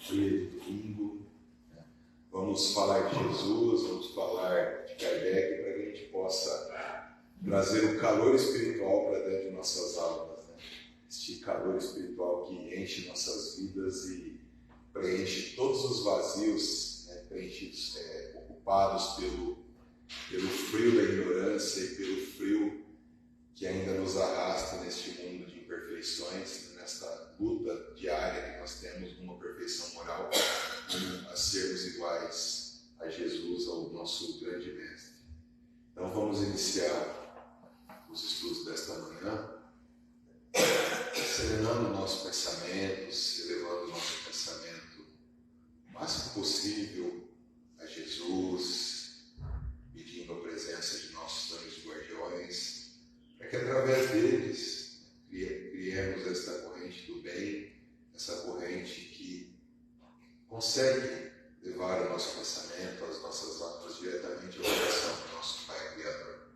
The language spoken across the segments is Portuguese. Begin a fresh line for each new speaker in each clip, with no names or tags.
dia de domingo. Vamos falar de Jesus, vamos falar de Kardec para que a gente possa trazer o calor espiritual para dentro de nossas almas, né? Este calor espiritual que enche nossas vidas e preenche todos os vazios, né? Preenchidos, ocupados pelo frio da ignorância e pelo frio que ainda nos arrasta neste mundo de imperfeições, nesta luta diária que nós temos numa perfeição moral, a sermos iguais a Jesus, ao nosso grande mestre. Então vamos iniciar os estudos desta manhã, serenando nossos pensamentos, elevando o nosso pensamento o máximo possível a Jesus, pedindo a presença de nossos anjos guardiões, para que através deles criemos esta corrente do bem, essa corrente que consegue levar o nosso pensamento, as nossas almas diretamente ao coração do nosso Pai Criador.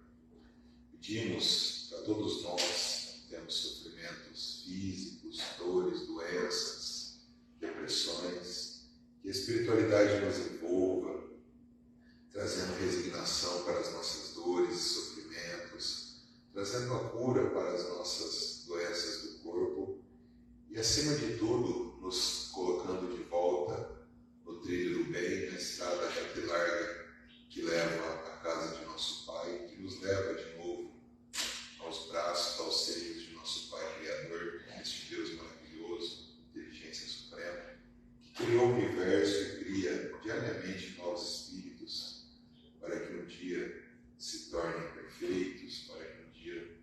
Pedimos para todos nós que temos sofrimentos físicos, dores, doenças, depressões, que a espiritualidade nos envolva, trazendo resignação para as nossas dores e sofrimentos, trazendo a cura para as nossas doenças do corpo e, acima de tudo, nos colocando de volta no trilho do bem, na estrada reta e larga que leva à casa de nosso Pai, que nos leva de novo aos braços, aos seios de nosso Pai Criador, este Deus maravilhoso, inteligência suprema, que criou o universo e cria diariamente novos espíritos para que um dia se tornem perfeitos, para que um dia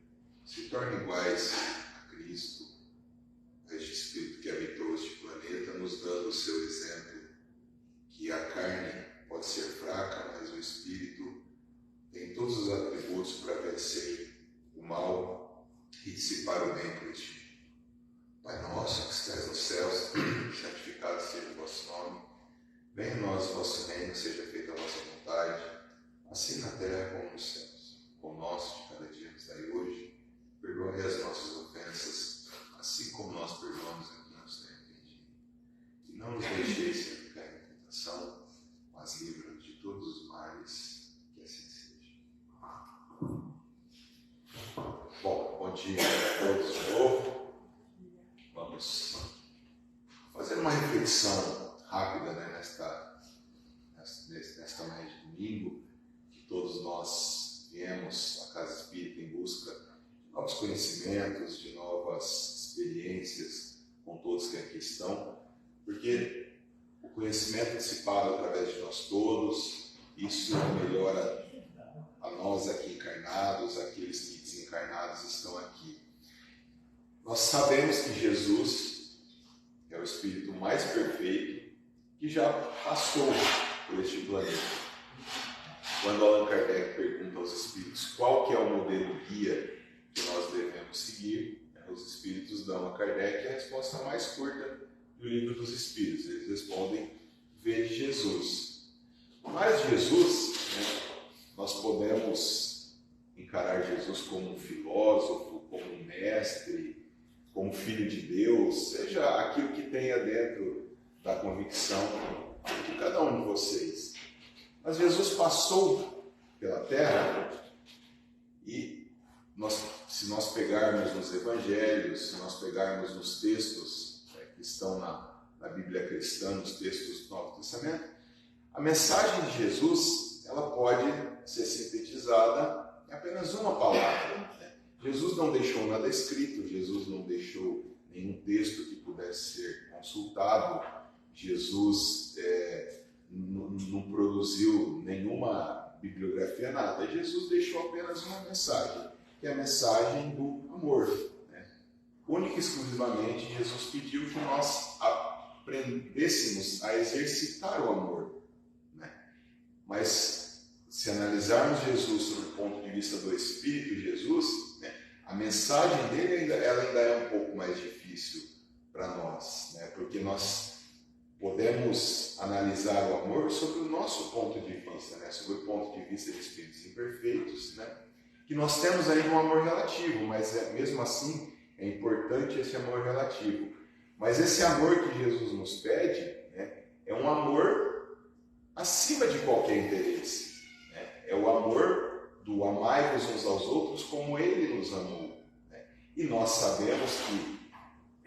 se tornem iguais a Cristo, a este Espírito que habitou este planeta, nos dando o seu exemplo, que a carne pode ser fraca, mas o Espírito tem todos os atributos para vencer o mal e dissipar o bem por este mundo. Pai nosso que estás nos céus, santificado seja o vosso nome, venha a nós o vosso reino, seja feita a vossa vontade, assim na terra como nos céus. O pão nosso de cada dia nos dai hoje, perdoai as nossas ofensas, assim como nós perdoamos a quem nos tem ofendido. E não nos deixeis cair em tentação, mas livra-nos de todos os males, que assim seja. Bom dia a todos de novo. Vamos fazer uma reflexão rápida, né, nesta manhã de domingo, que todos nós viemos à Casa Espírita em busca de novos conhecimentos, de novas experiências com todos que aqui estão, porque o conhecimento dissipado através de nós todos, isso melhora a nós aqui encarnados, aqueles que desencarnados estão aqui. Nós sabemos que Jesus é o Espírito mais perfeito que já passou por este planeta. Quando Allan Kardec pergunta aos Espíritos qual que é o modelo guia que nós devemos seguir, os Espíritos dão a Kardec a resposta mais curta do Livro dos Espíritos. Eles respondem: vede Jesus. Mas Jesus, nós podemos encarar Jesus como um filósofo, como um mestre, como filho de Deus, seja aquilo que tenha dentro da convicção de cada um de vocês. Mas Jesus passou pela terra e se nós pegarmos nos evangelhos, se nós pegarmos nos textos que estão na Bíblia cristã, nos textos do Novo Testamento, a mensagem de Jesus ela pode ser sintetizada em apenas uma palavra. Jesus não deixou nada escrito, Jesus não deixou nenhum texto que pudesse ser consultado, Jesus não produziu nenhuma bibliografia, nada. Jesus deixou apenas uma mensagem, que é a mensagem do amor. Única e exclusivamente, Jesus pediu que nós aprendêssemos a exercitar o amor. Mas, se analisarmos Jesus sob o ponto de vista do Espírito de Jesus, a mensagem dele ela ainda é um pouco mais difícil para nós, porque nós podemos analisar o amor sob o nosso ponto de vista, sob o ponto de vista de espíritos imperfeitos, que nós temos ainda um amor relativo, mas mesmo assim é importante esse amor relativo. Mas esse amor que Jesus nos pede, é um amor acima de qualquer interesse. Né? É o amor do amai-vos uns aos outros como Ele nos amou. Né? E nós sabemos que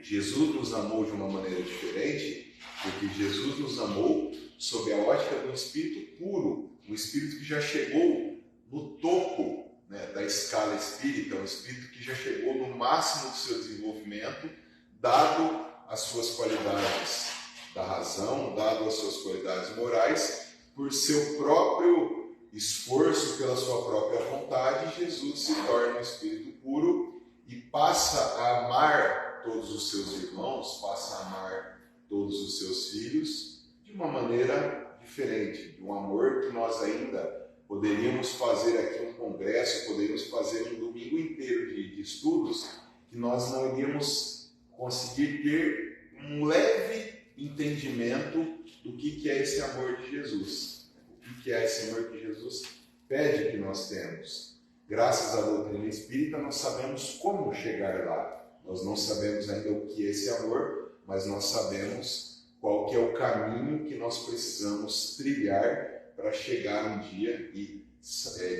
Jesus nos amou de uma maneira diferente, porque Jesus nos amou sob a ótica do Espírito puro, um Espírito que já chegou no topo, né, da escala espírita, um Espírito que já chegou no máximo do seu desenvolvimento, dado as suas qualidades da razão, dado as suas qualidades morais, por seu próprio esforço, pela sua própria vontade, Jesus se torna um Espírito puro e passa a amar todos os seus irmãos, passa a amar todos os seus filhos de uma maneira diferente, de um amor que nós ainda poderíamos fazer aqui um congresso, poderíamos fazer um domingo inteiro de estudos, que nós não iríamos conseguir ter um leve entendimento do que é esse amor de Jesus, o que é esse amor que Jesus pede que nós temos. Graças à doutrina espírita, nós sabemos como chegar lá. Nós não sabemos ainda o que é esse amor, mas nós sabemos qual que é o caminho que nós precisamos trilhar para chegar um dia e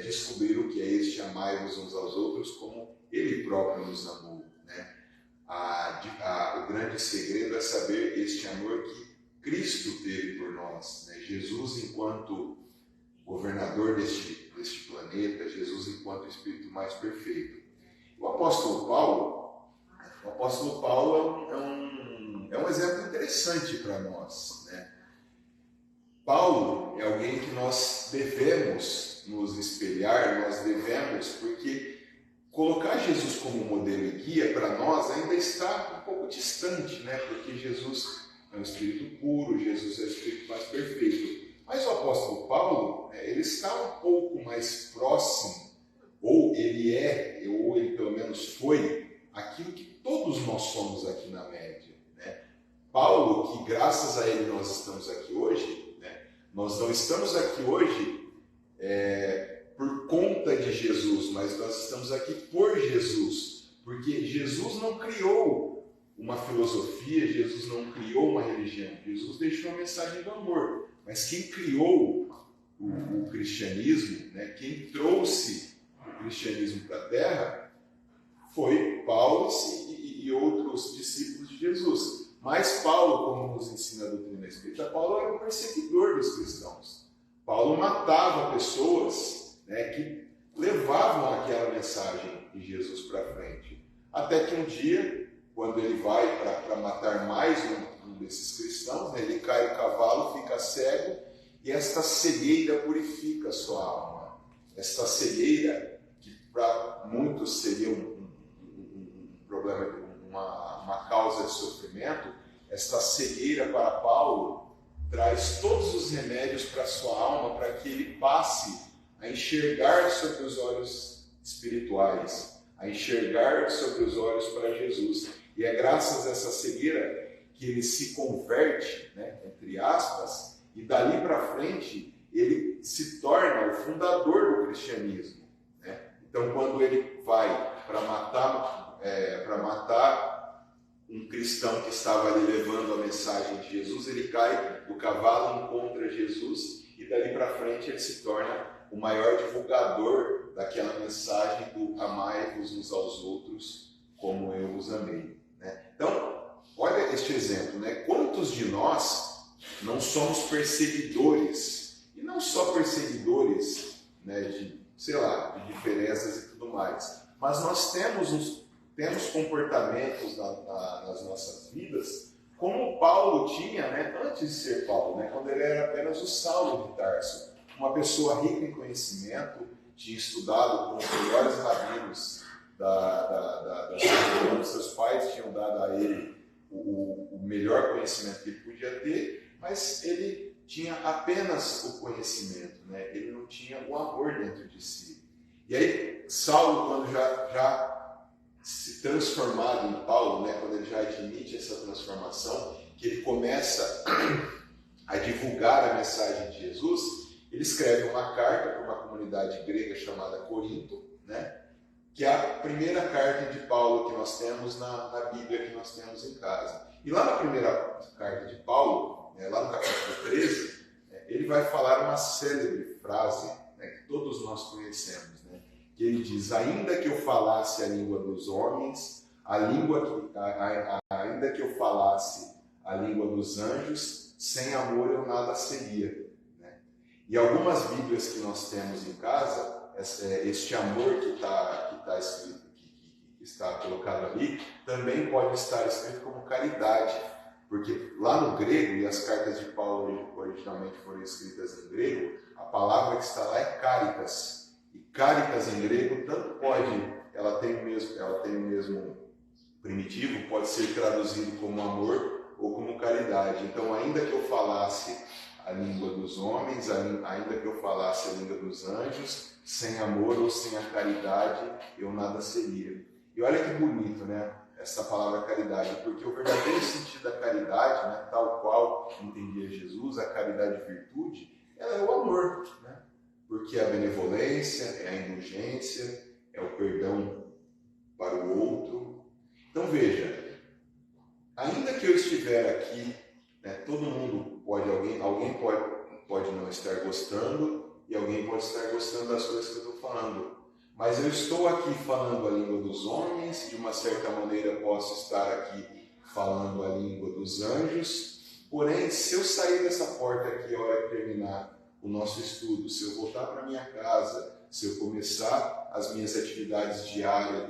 descobrir o que é este amai-vos uns aos outros como Ele próprio nos amou. Né? O grande segredo é saber este amor que Cristo teve por nós. Né? Jesus enquanto governador deste planeta, Jesus enquanto Espírito mais perfeito. O apóstolo Paulo é um exemplo interessante para nós. Né? Paulo é alguém que nós devemos nos espelhar, nós devemos, porque colocar Jesus como modelo e guia para nós ainda está um pouco distante, né? Porque Jesus é um Espírito puro, Jesus é o Espírito mais perfeito. Mas o apóstolo Paulo, ele está um pouco mais próximo, ou ele pelo menos foi, aquilo que todos nós somos aqui na média. Né? Paulo, que graças a ele nós estamos aqui hoje, né? Nós não estamos aqui hoje por conta de Jesus, mas nós estamos aqui por Jesus, porque Jesus não criou uma filosofia, Jesus não criou uma religião, Jesus deixou a mensagem do amor, mas quem criou o cristianismo, né, quem trouxe o cristianismo para a Terra, foi Paulo e outros discípulos de Jesus. Mas Paulo, como nos ensina a doutrina espírita, Paulo era um perseguidor dos cristãos. Paulo matava pessoas, né, que levavam aquela mensagem de Jesus para frente. Até que um dia, quando ele vai para matar mais um desses cristãos, né, ele cai do cavalo, fica cego, e esta cegueira purifica a sua alma. Esta cegueira, que para muitos seria um problema, uma causa de sofrimento, esta cegueira para Paulo traz todos os remédios para a sua alma, para que ele passe a enxergar sobre os olhos espirituais, a enxergar sobre os olhos para Jesus. E é graças a essa cegueira que ele se converte, né, entre aspas, e dali para frente ele se torna o fundador do cristianismo. Né? Então, quando ele vai para matar um cristão que estava ali levando a mensagem de Jesus, ele cai do cavalo, encontra Jesus, e dali para frente ele se torna o maior divulgador daquela mensagem do amai-vos uns aos outros como eu vos amei. Né? Então, olha este exemplo, né? Quantos de nós não somos perseguidores, e não só perseguidores, né, de diferenças e tudo mais, mas nós temos comportamentos nas nossas vidas, como Paulo tinha, né, antes de ser Paulo, né, quando ele era apenas o Saulo de Tarso, uma pessoa rica em conhecimento, tinha estudado com os melhores rabinos da sua região, seus pais tinham dado a ele o melhor conhecimento que ele podia ter, mas ele tinha apenas o conhecimento, né? Ele não tinha o amor dentro de si. E aí, Saulo, quando já se transformado em Paulo, né? Quando ele já admite essa transformação, que ele começa a divulgar a mensagem de Jesus, ele escreve uma carta para uma comunidade grega chamada Corinto, né? Que é a primeira carta de Paulo que nós temos na Bíblia que nós temos em casa. E lá na primeira carta de Paulo, lá no capítulo 13, ele vai falar uma célebre frase, que todos nós conhecemos, que ele diz: ainda que eu falasse a língua dos homens, ainda que eu falasse a língua dos anjos, sem amor eu nada seria. E algumas Bíblias que nós temos em casa, este amor que está escrito, que está colocado ali, também pode estar escrito como caridade, porque lá no grego, e as cartas de Paulo originalmente foram escritas em grego, a palavra que está lá é caritas. E caritas em grego tanto pode, ela tem o mesmo primitivo, pode ser traduzido como amor ou como caridade. Então, ainda que eu falasse a língua dos homens, ainda que eu falasse a língua dos anjos, sem amor ou sem a caridade, eu nada seria. E olha que bonito, essa palavra caridade, porque o verdadeiro sentido da caridade, tal qual entendia Jesus, a caridade virtude, ela é o amor, porque é a benevolência, é a indulgência, é o perdão para o outro. Então veja, ainda que eu estiver aqui, todo mundo alguém pode não estar gostando e alguém pode estar gostando das coisas que eu estou falando. Mas eu estou aqui falando a língua dos homens, de uma certa maneira posso estar aqui falando a língua dos anjos, porém, se eu sair dessa porta aqui a hora que terminar o nosso estudo, se eu voltar para minha casa, se eu começar as minhas atividades diárias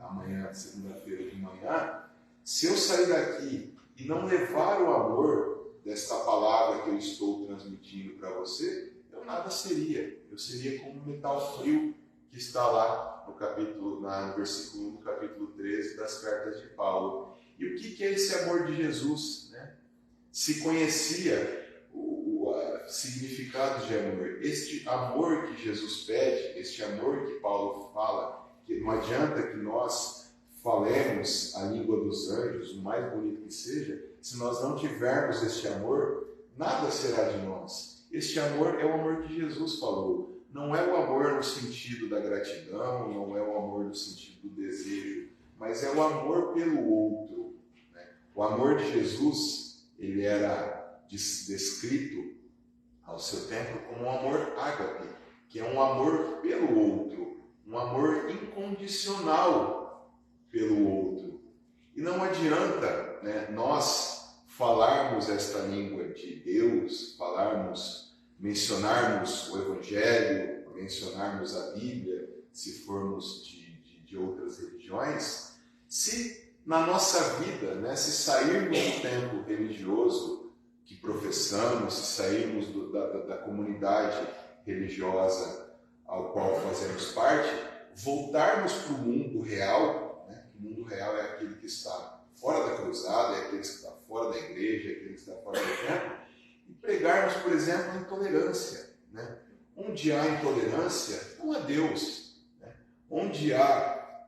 amanhã, segunda-feira de manhã, se eu sair daqui e não levar o amor desta palavra que eu estou transmitindo para você, eu nada seria. Eu seria como um metal frio que está lá no versículo 1 do capítulo 13 das cartas de Paulo. E o que é esse amor de Jesus? Se conhecia o significado de amor. Este amor que Jesus pede, este amor que Paulo fala, que não adianta que nós falemos a língua dos anjos, o mais bonito que seja, se nós não tivermos este amor, nada será de nós. Este amor é o amor que Jesus falou. Não é o amor no sentido da gratidão, não é o amor no sentido do desejo, mas é o amor pelo outro. O amor de Jesus, ele era descrito ao seu tempo como um amor ágape, que é um amor pelo outro, um amor incondicional pelo outro. E não adianta nós falarmos esta língua de Deus, mencionarmos o Evangelho, mencionarmos a Bíblia, se formos de outras religiões, se na nossa vida, se sairmos do tempo religioso que professamos, se sairmos da comunidade religiosa ao qual fazemos parte, voltarmos para o mundo real, o mundo real é aquele que está fora da cruzada, é aquele que está fora da igreja, é aquele que está fora do templo, e pregarmos, por exemplo, a intolerância. Onde há intolerância, não há Deus. Onde há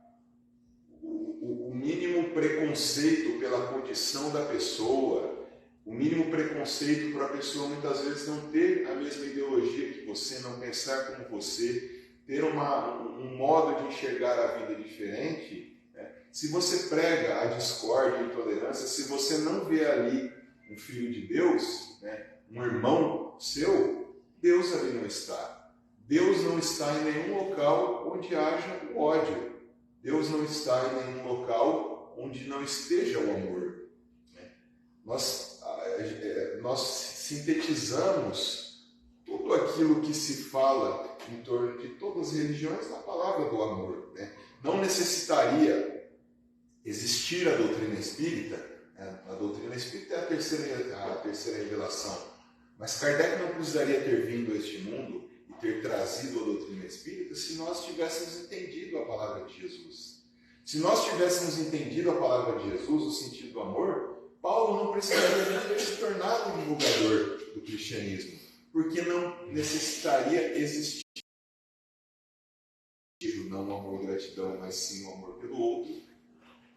o mínimo preconceito pela condição da pessoa, o mínimo preconceito para a pessoa muitas vezes não ter a mesma ideologia que você, não pensar como você, ter um modo de enxergar a vida diferente. Se você prega a discórdia e a intolerância, se você não vê ali um filho de Deus, um irmão seu, Deus ali não está. Deus não está em nenhum local onde haja o ódio. Deus não está em nenhum local onde não esteja o amor. Nós sintetizamos tudo aquilo que se fala em torno de todas as religiões na palavra do amor. Não necessitaria existir a doutrina espírita. A doutrina espírita é a terceira revelação. Mas Kardec não precisaria ter vindo a este mundo e ter trazido a doutrina espírita se nós tivéssemos entendido a palavra de Jesus. Se nós tivéssemos entendido a palavra de Jesus, o sentido do amor, Paulo não precisaria nem ter se tornado um divulgador do cristianismo, porque não necessitaria existir não o amor e gratidão, mas sim o amor pelo outro.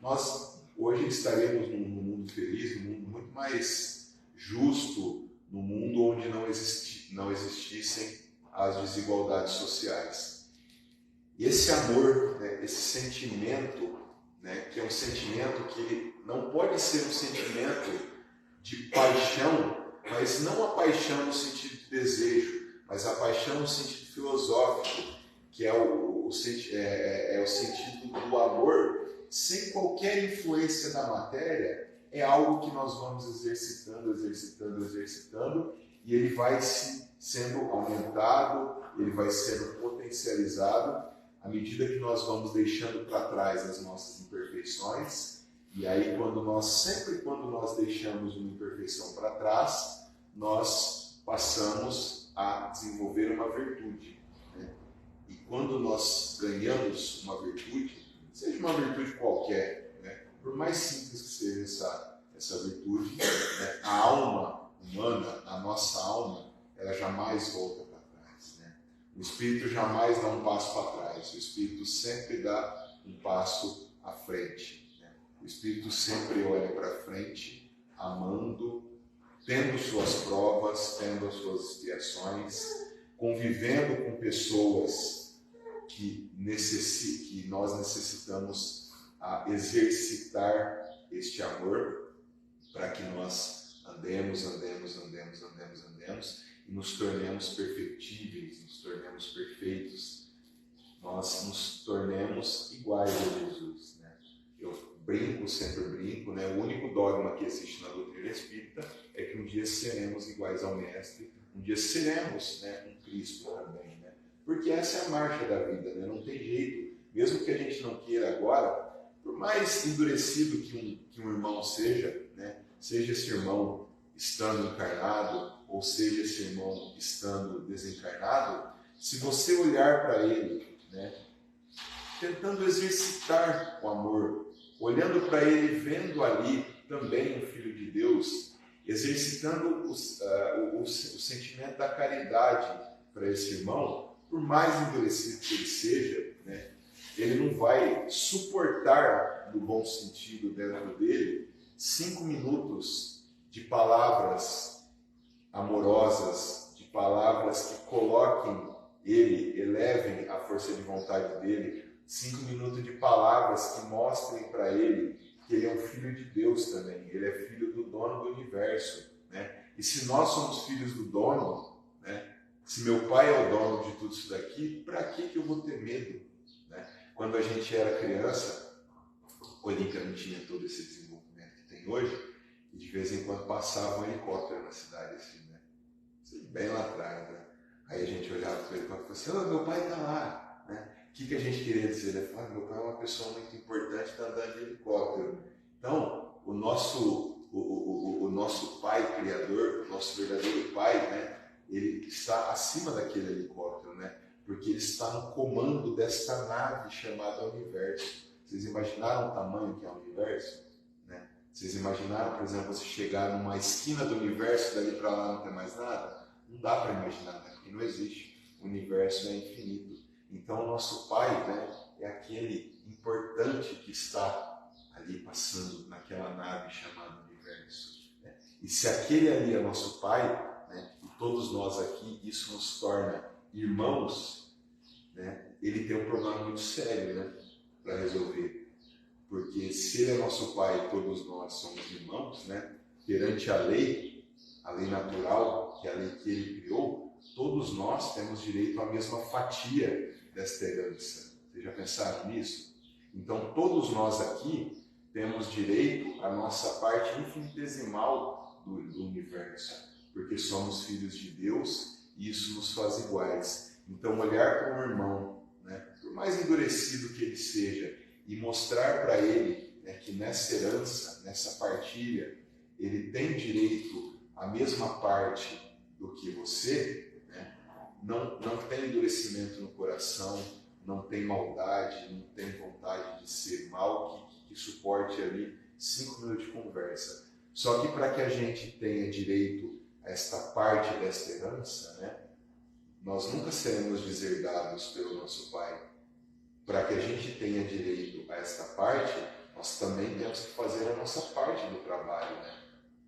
Nós hoje estaremos num mundo feliz, num mundo muito mais justo, num mundo onde não existissem as desigualdades sociais. E esse amor, esse sentimento, que é um sentimento que não pode ser um sentimento de paixão, mas não a paixão no sentido de desejo, mas a paixão no sentido filosófico, que é o sentido do amor, sem qualquer influência da matéria, é algo que nós vamos exercitando, e ele vai sendo aumentado, ele vai sendo potencializado à medida que nós vamos deixando para trás as nossas imperfeições. E aí, sempre quando nós deixamos uma imperfeição para trás, nós passamos a desenvolver uma virtude, né? E quando nós ganhamos uma virtude, seja uma virtude qualquer, né? Por mais simples que seja essa virtude, né? A alma humana, a nossa alma, ela jamais volta para trás, né? O espírito jamais dá um passo para trás, o espírito sempre dá um passo à frente. O espírito sempre olha para frente, amando, tendo suas provas, tendo as suas expiações, convivendo com pessoas que nós necessitamos exercitar este amor para que nós andemos e nos tornemos perfectíveis, nos tornemos perfeitos, nós nos tornemos iguais a Jesus, né? Eu sempre brinco, né? O único dogma que existe na doutrina espírita é que um dia seremos iguais ao Mestre, um dia seremos, né, um Cristo também, né? Porque essa é a marcha da vida, né? Não tem jeito, mesmo que a gente não queira agora, por mais endurecido que um irmão seja, né? Seja esse irmão estando encarnado ou seja esse irmão estando desencarnado, se você olhar para ele, né, tentando exercitar o amor, olhando para ele, vendo ali também um Filho de Deus, exercitando o sentimento da caridade para esse irmão, por mais endurecido que ele seja, né, ele não vai suportar, no bom sentido dentro dele, 5 minutos de palavras amorosas, de palavras que coloquem ele, elevem a força de vontade dele, 5 minutos de palavras que mostrem para ele que ele é um filho de Deus também, ele é filho do dono do universo, né? E se nós somos filhos do dono, né? Se meu pai é o dono de tudo isso daqui, para que eu vou ter medo, né? Quando a gente era criança, o Olímpia não tinha todo esse desenvolvimento que tem hoje, e de vez em quando passava um helicóptero na cidade, assim, né? Bem lá atrás, né? Aí a gente olhava para o helicóptero e falava assim, meu pai está lá, né? O que a gente queria dizer? Ele falou, meu pai é uma pessoa muito importante, está andando de helicóptero. Então, o nosso pai criador, o nosso verdadeiro pai, né? Ele está acima daquele helicóptero, né? Porque ele está no comando desta nave chamada universo. Vocês imaginaram o tamanho que é o universo? Né? Vocês imaginaram, por exemplo, você chegar numa esquina do universo, dali para lá não tem mais nada? Não dá para imaginar, né? Porque não existe. O universo é infinito. Então, o nosso pai, né, é aquele importante que está ali passando naquela nave chamada universo. Né? E se aquele ali é nosso pai, né, e todos nós aqui, isso nos torna irmãos, né, ele tem um problema muito sério, né, para resolver. Porque se ele é nosso pai e todos nós somos irmãos, né, perante a lei natural, que é a lei que ele criou, todos nós temos direito à mesma fatia desta herança. Vocês já pensaram nisso? Então, todos nós aqui temos direito à nossa parte infinitesimal do universo, porque somos filhos de Deus e isso nos faz iguais. Então, olhar para um irmão, né, por mais endurecido que ele seja, e mostrar para ele, né, que nessa herança, nessa partilha, ele tem direito à mesma parte do que você, né? Não tem endurecimento no coração, não tem maldade, não tem vontade de ser mal, que suporte ali 5 minutos de conversa. Só que para que a gente tenha direito a esta parte desta herança, né, nós nunca seremos deserdados pelo nosso Pai. Para que a gente tenha direito a esta parte, nós também temos que fazer a nossa parte do trabalho, né?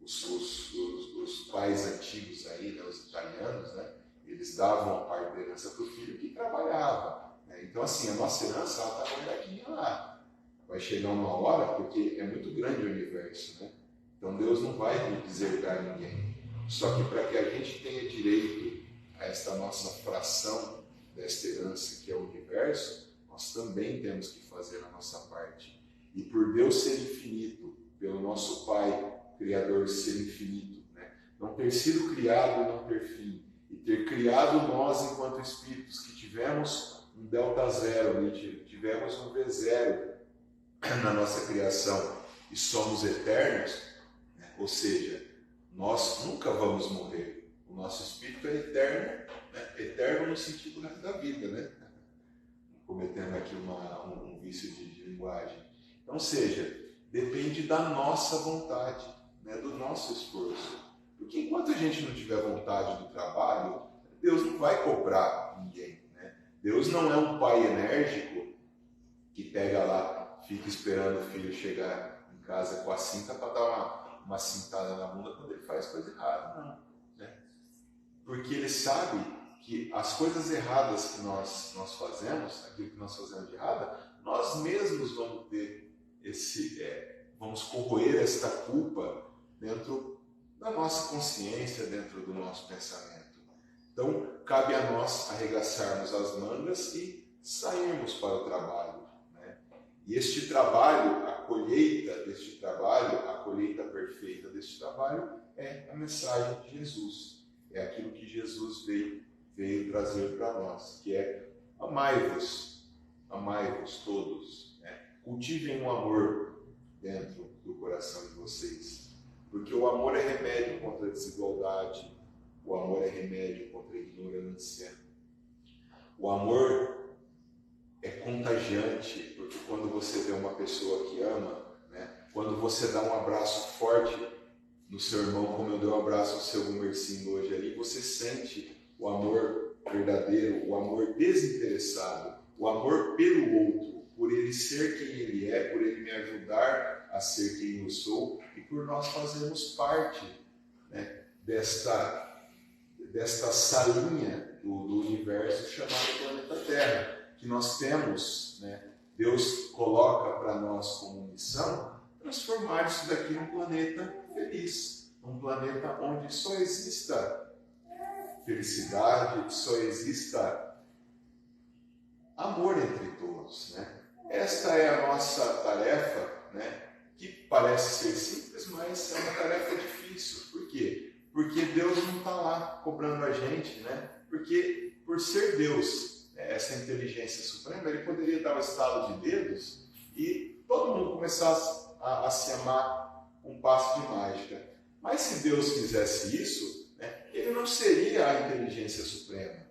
Os pais antigos aí, né, os italianos, né, eles davam a parte da herança para o filho que trabalhava, né? Então, assim, a nossa herança está guardadinha lá. Vai chegar uma hora, porque é muito grande o universo, né? Então Deus não vai deserdar ninguém. Só que para que a gente tenha direito a esta nossa fração desta herança que é o universo, nós também temos que fazer a nossa parte. E por Deus ser infinito, pelo nosso Pai, Criador, ser infinito, né? Não ter sido criado e não ter fim, e ter criado nós enquanto espíritos que tivemos um delta zero, tivemos um V0 na nossa criação e somos eternos, né? Ou seja, nós nunca vamos morrer. O nosso espírito é eterno, né? Eterno no sentido da vida, né? Cometendo aqui um vício de linguagem. Então, ou seja, depende da nossa vontade, né? Do nosso esforço. Porque enquanto a gente não tiver vontade do trabalho, Deus não vai cobrar ninguém, né? Deus não é um pai enérgico que pega lá, fica esperando o filho chegar em casa com a cinta para dar uma cintada na bunda quando ele faz coisa errada, não, né? Porque ele sabe que as coisas erradas que nós fazemos, aquilo que nós fazemos de errado, nós mesmos vamos ter vamos corroer esta culpa dentro da nossa consciência, dentro do nosso pensamento. Então, cabe a nós arregaçarmos as mangas e sairmos para o trabalho, né? E este trabalho, a colheita deste trabalho, a colheita perfeita deste trabalho, é a mensagem de Jesus. É aquilo que Jesus veio trazer para nós, que é amai-vos todos, né? Cultivem um amor dentro do coração de vocês, porque o amor é remédio contra a desigualdade, o amor é remédio contra a ignorância, o amor é contagiante, porque quando você vê uma pessoa que ama, né? Quando você dá um abraço forte no seu irmão, como eu dei um abraço ao seu Gumercindo hoje ali, você sente o amor verdadeiro, o amor desinteressado, o amor pelo outro, por ele ser quem ele é, por ele me ajudar a ser quem eu sou e por nós fazermos parte, né, desta salinha do universo chamado planeta Terra, que nós temos, né? Deus coloca para nós como missão transformar isso daqui num planeta feliz, um planeta onde só exista felicidade, só exista amor entre todos, né? Esta é a nossa tarefa, né? Que parece ser simples, mas é uma tarefa difícil. Por quê? Porque Deus não está lá cobrando a gente, né? Porque por ser Deus, essa inteligência suprema, ele poderia dar um estalo de dedos e todo mundo começasse a se amar um passo de mágica. Mas se Deus fizesse isso, né, ele não seria a inteligência suprema.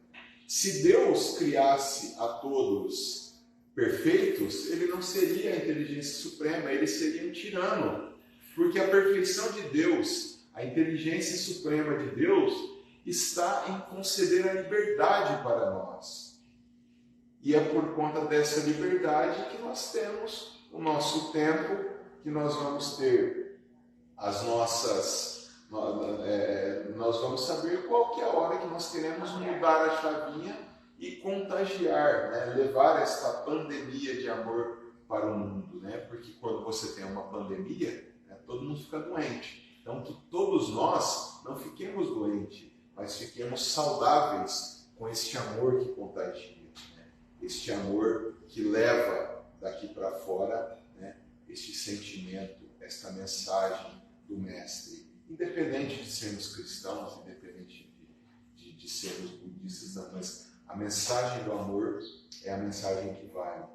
Se Deus criasse a todos perfeitos, ele não seria a inteligência suprema, ele seria um tirano. Porque a perfeição de Deus, a inteligência suprema de Deus, está em conceder a liberdade para nós. E é por conta dessa liberdade que nós temos o nosso tempo, que nós vamos ter as nossas... nós vamos saber qual que é a hora que nós queremos mudar a chavinha e contagiar, né? Levar esta pandemia de amor para o mundo, né? Porque quando você tem uma pandemia, né, todo mundo fica doente. Então que todos nós não fiquemos doentes, mas fiquemos saudáveis com este amor que contagia, né? Este amor que leva daqui para fora, né, este sentimento, esta mensagem do Mestre. Independente de sermos cristãos, independente de sermos budistas, não, mas a mensagem do amor é a mensagem que vale.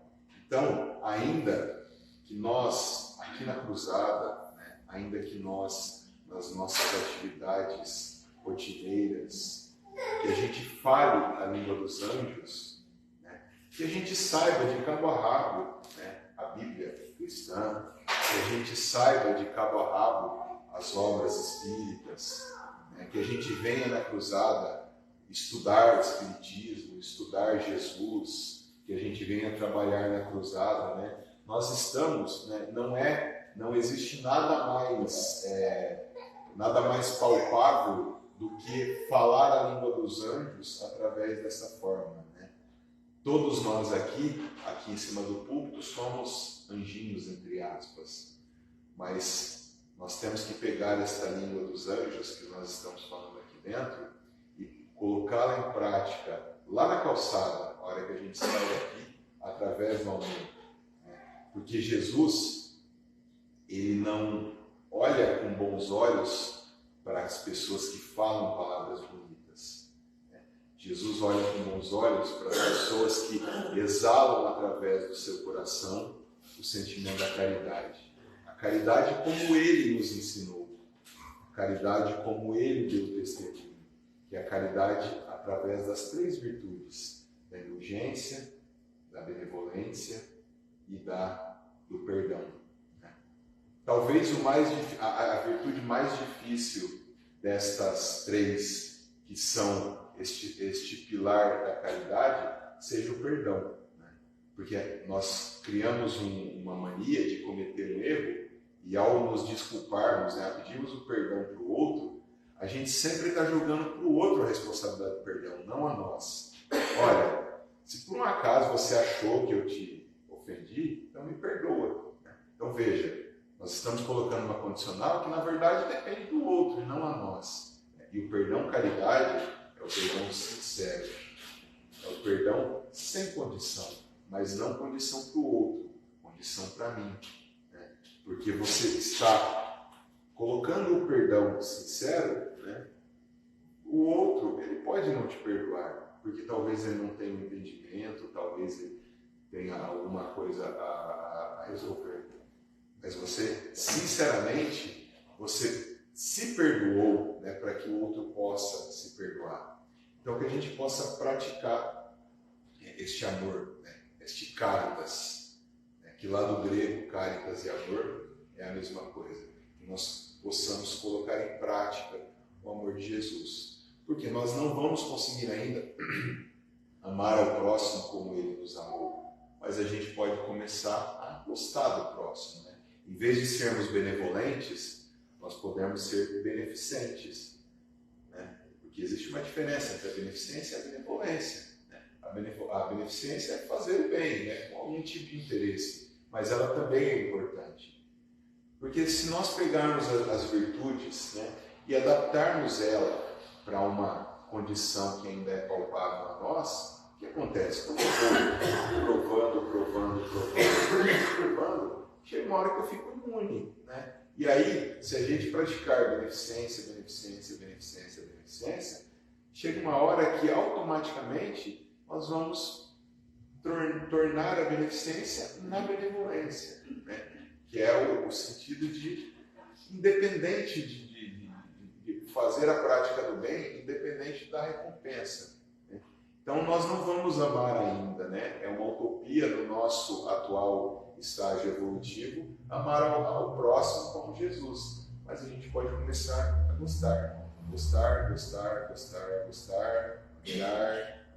Então, ainda que nós, aqui na Cruzada, né, ainda que nós, nas nossas atividades rotineiras, que a gente fale a língua dos anjos, né, que a gente saiba de cabo a rabo, né, a Bíblia cristã, que a gente saiba de cabo a rabo as obras espíritas, né, que a gente venha na Cruzada estudar o Espiritismo, estudar Jesus, que a gente venha trabalhar na Cruzada, né? Nós estamos, né, não existe nada mais palpável do que falar a língua dos anjos através dessa forma, né? Todos nós aqui em cima do púlpito, somos anjinhos, entre aspas, mas Nós temos que pegar esta língua dos anjos que nós estamos falando aqui dentro e colocá-la em prática lá na calçada, na hora que a gente sai daqui, através do amor. Porque Jesus, ele não olha com bons olhos para as pessoas que falam palavras bonitas. Jesus olha com bons olhos para as pessoas que exalam através do seu coração o sentimento da caridade. A caridade como ele nos ensinou. A caridade como ele deu testemunho. Que é a caridade através das 3 virtudes. Da indulgência, da benevolência e do perdão. Talvez a virtude mais difícil destas 3, que são este pilar da caridade, seja o perdão. Porque nós criamos uma mania de cometer um erro e ao nos desculparmos, pedirmos o perdão para o outro, a gente sempre está jogando para o outro a responsabilidade do perdão, não a nós. Olha, se por um acaso você achou que eu te ofendi, então me perdoa. Então veja, nós estamos colocando uma condicional que na verdade depende do outro e não a nós. E o perdão caridade é o perdão sincero, é o perdão sem condição, mas não condição para o outro, condição para mim. Porque você está colocando o perdão sincero, o outro ele pode não te perdoar, porque talvez ele não tenha um entendimento, talvez ele tenha alguma coisa a resolver. Mas você, sinceramente, você se perdoou, para que o outro possa se perdoar. Então, que a gente possa praticar este amor, este caritas, que lá do grego, caritas e amor é a mesma coisa. Que nós possamos colocar em prática o amor de Jesus. Porque nós não vamos conseguir ainda amar ao próximo como ele nos amou. Mas a gente pode começar a gostar do próximo. Em vez de sermos benevolentes, nós podemos ser beneficentes. Porque existe uma diferença entre a beneficência e a benevolência. A beneficência é fazer o bem, com algum tipo de interesse. Mas ela também é importante. Porque se nós pegarmos as virtudes e adaptarmos ela para uma condição que ainda é palpável a nós, o que acontece? Quando eu vou provando, chega uma hora que eu fico imune. E aí, se a gente praticar beneficência, chega uma hora que automaticamente nós vamos tornar a beneficência na benevolência, que é o sentido de independente de fazer a prática do bem, independente da recompensa. Então nós não vamos amar ainda, é uma utopia no nosso atual estágio evolutivo, amar ao próximo como Jesus. Mas a gente pode começar a gostar,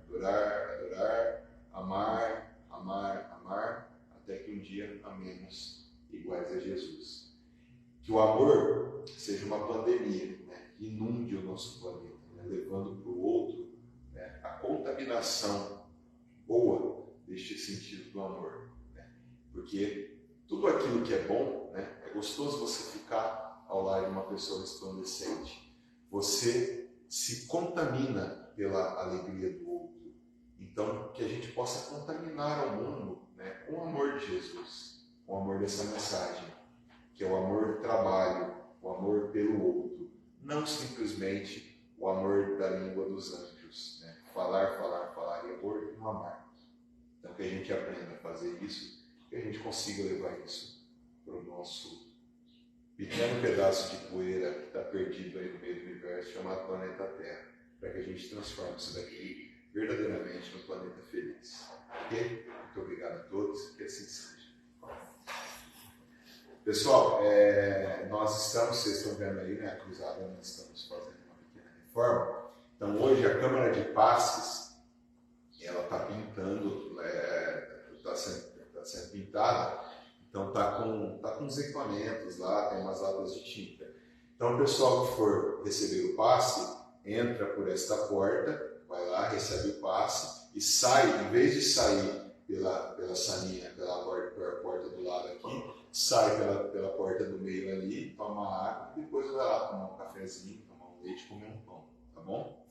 adorar, amar, até que um dia amemos iguais a Jesus. Que o amor seja uma pandemia, que inunde o nosso planeta, levando para o outro a contaminação boa deste sentido do amor. Porque tudo aquilo que é bom, é gostoso você ficar ao lado de uma pessoa resplandecente. Você se contamina pela alegria do outro. Então, que a gente possa contaminar o mundo com o amor de Jesus, com o amor dessa mensagem, que é o amor do trabalho, o amor pelo outro, não simplesmente o amor da língua dos anjos, falar e amor e não amar. Então, que a gente aprenda a fazer isso, que a gente consiga levar isso para o nosso pequeno pedaço de poeira que está perdido aí no meio do universo, chamado planeta Terra, para que a gente transforme isso daqui verdadeiramente num planeta feliz. Ok? Muito obrigado a todos, que assim seja. Pessoal, vocês estão vendo aí, a cruzada, nós estamos fazendo uma pequena reforma. Então hoje a Câmara de Passes, ela está pintando, está sendo pintada, então está com uns equipamentos lá, tem umas latas de tinta. Então o pessoal que for receber o passe, entra por esta porta, vai lá, recebe o passe e sai, em vez de sair pela salinha, pela porta do lado aqui, sai pela porta do meio ali, toma uma água e depois vai lá tomar um cafezinho, tomar um leite e comer um pão, tá bom?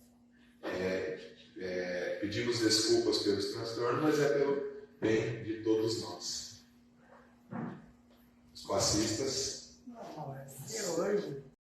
Pedimos desculpas pelos transtornos, mas é pelo bem de todos nós. Os passistas.
Nossa, hoje.